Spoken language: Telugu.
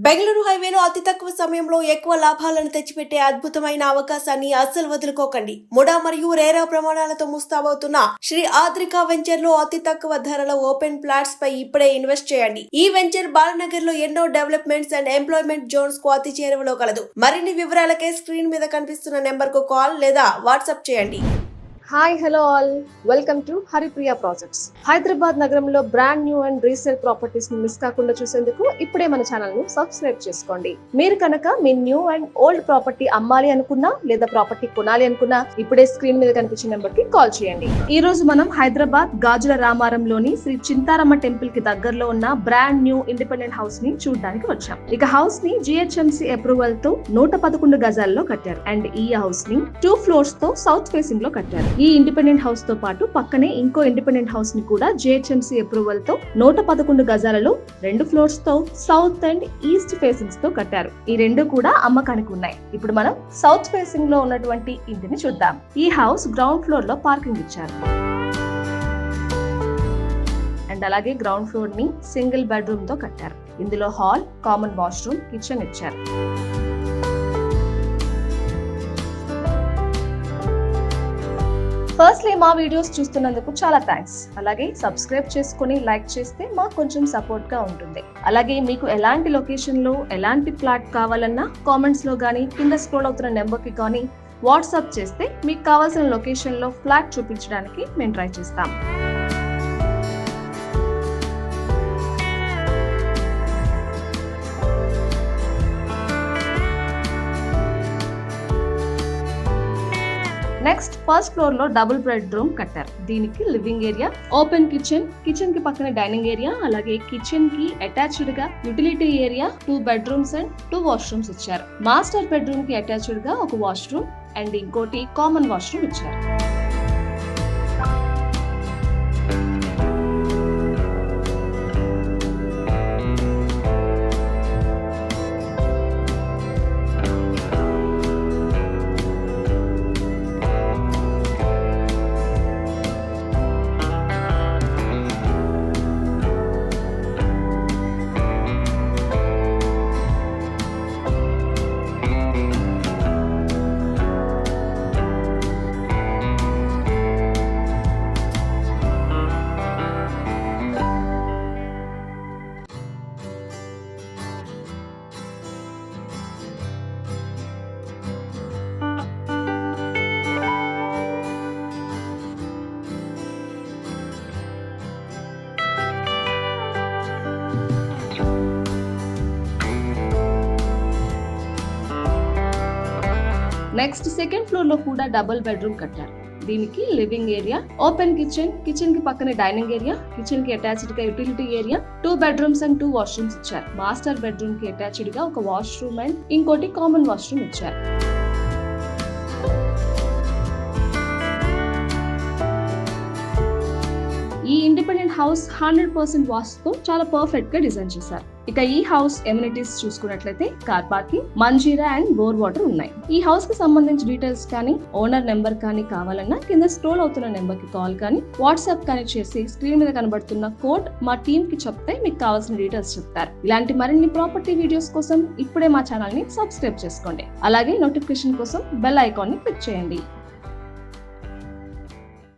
బెంగళూరు హైవేలో అతి తక్కువ సమయంలో ఎక్కువ లాభాలను తెచ్చిపెట్టే అద్భుతమైన అవకాశాన్ని అస్సలు వదులుకోకండి. ముడా మరియు రేరా ప్రమాణాలతో ముస్తాబవుతున్న శ్రీ ఆద్రిక వెంచర్ లో అతి తక్కువ ధరల ఓపెన్ ప్లాట్స్ పై ఇప్పుడే ఇన్వెస్ట్ చేయండి. ఈ వెంచర్ బాలనగర్ లో ఎన్నో డెవలప్మెంట్స్ అండ్ ఎంప్లాయ్మెంట్ జోన్స్ కు అతి చేరువలో కలదు. మరిన్ని వివరాలకే స్క్రీన్ మీద కనిపిస్తున్న నెంబర్ కు కాల్ లేదా వాట్సాప్ చేయండి. Hi hello all, welcome to Haripriya projects. Hyderabad నగరంలో brand new and resale properties ని మిస్ కాకుండా చూసేందుకు ఇప్పుడే మన ఛానల్ ను సబ్స్క్రైబ్ చేసుకోండి. మీరు కనుక మీ న్యూ అండ్ ఓల్డ్ ప్రాపర్టీ అమ్మాలి అనుకున్నా లేదా ప్రాపర్టీ కొనాలి అనుకున్నా ఇప్పుడే స్క్రీన్ మీద కనిపించే నెంబర్ కి కాల్ చేయండి. ఈ రోజు మనం హైదరాబాద్ గాజుల రామారంలోని శ్రీ చింతారమ్మ టెంపుల్ కి దగ్గరలో ఉన్న బ్రాండ్ న్యూ ఇండిపెండెంట్ హౌస్ ని చూడడానికి వచ్చాం. ఇక హౌస్ ని జిహెచ్ఎంసీ అప్రూవల్ తో 111 గజాల్లో కట్టారు అండ్ ఈ హౌస్ ని 2 ఫ్లోర్స్ తో సౌత్ ఫేసింగ్ లో కట్టారు. ఈ ఇండిపెండెంట్ హౌస్ తో పాటు పక్కనే ఇంకో ఇండిపెండెంట్ హౌస్ ని కూడా జిహెచ్ఎంసీ అప్రూవల్ తో 111 గజాలలో 2 ఫ్లోర్స్ తో సౌత్ అండ్ ఈస్ట్ ఫేసింగ్స్ తో కట్టారు. ఈ రెండు కూడా అమ్మకానికి ఉన్నాయి. ఇప్పుడు మనం సౌత్ ఫేసింగ్ లో ఉన్నటువంటి ఇంటిని చూద్దాం. ఈ హౌస్ గ్రౌండ్ ఫ్లోర్ లో పార్కింగ్ ఇచ్చారు అండ్ అలాగే గ్రౌండ్ ఫ్లోర్ ని సింగిల్ బెడ్రూమ్ తో కట్టారు. ఇందులో హాల్, కామన్ వాష్రూమ్, కిచెన్ ఇచ్చారు. ఫస్ట్లీ మా వీడియోస్ చూస్తున్నందుకు చాలా థ్యాంక్స్. అలాగే సబ్స్క్రైబ్ చేసుకుని లైక్ చేస్తే మాకు కొంచెం సపోర్ట్ గా ఉంటుంది. అలాగే మీకు ఎలాంటి లొకేషన్ లో ఎలాంటి ఫ్లాట్ కావాలన్నా కామెంట్స్ లో గానీ కింద స్క్రోల్ అవుతున్న నెంబర్ కి కానీ వాట్సాప్ చేస్తే మీకు కావాల్సిన లొకేషన్ లో ఫ్లాట్ చూపించడానికి మేము ట్రై చేస్తాం. నెక్స్ట్ ఫస్ట్ ఫ్లోర్ లో డబుల్ బెడ్రూమ్ కట్టారు. దీనికి living area, open kitchen, kitchen కి పక్కన డైనింగ్ ఏరియా, అలాగే కిచెన్ కి అటాచ్డ్ గా utility area, 2 bedrooms and 2 washrooms ఇచ్చారు. మాస్టర్ బెడ్రూమ్ కి అటాచ్డ్ గా ఒక వాష్రూమ్ అండ్ ఇంకోటి కామన్ వాష్రూమ్ ఇచ్చారు. నెక్స్ట్ సెకండ్ ఫ్లోర్ లో కూడా డబుల్ బెడ్రూమ్ కట్టారు. దీనికి living area, open kitchen, kitchen కి పక్కనే డైనింగ్ ఏరియా, కిచెన్ కి అటాచ్డ్ గా utility area, 2 bedrooms and 2 washrooms ఇచ్చారు. మాస్టర్ బెడ్రూమ్ కి అటాచ్డ్ గా ఒక వాష్రూమ్ అండ్ ఇంకోటి కామన్ వాష్రూమ్ ఇచ్చారు. ఈ ఇండిపెండెంట్ హౌస్ 100% వాస్తుతో చాలా పర్ఫెక్ట్ గా డిజైన్ చేశారు. ఇక ఈ హౌస్ ఎమ్యూనిటీస్ చూసుకున్నట్లయితే car parking, Manjira and bore water ఉన్నాయి. ఈ హౌస్ కి సంబంధించి డీటెయిల్స్ కానీ ఓనర్ నెంబర్ కానీ కావాలన్నా కింద స్క్రోల్ అవుతున్న నెంబర్ కి కాల్ కానీ వాట్సాప్ కానీ చేసి స్క్రీన్ మీద కనబడుతున్న కోడ్ మా టీమ్ కి చెప్తే మీకు కావాల్సిన డీటెయిల్స్ చెప్తారు. ఇలాంటి మరిన్ని ప్రాపర్టీ వీడియోస్ కోసం ఇప్పుడే మా ఛానల్ ని సబ్స్క్రైబ్ చేసుకోండి. అలాగే నోటిఫికేషన్ కోసం బెల్ ఐకాన్ ని క్లిక్ చేయండి.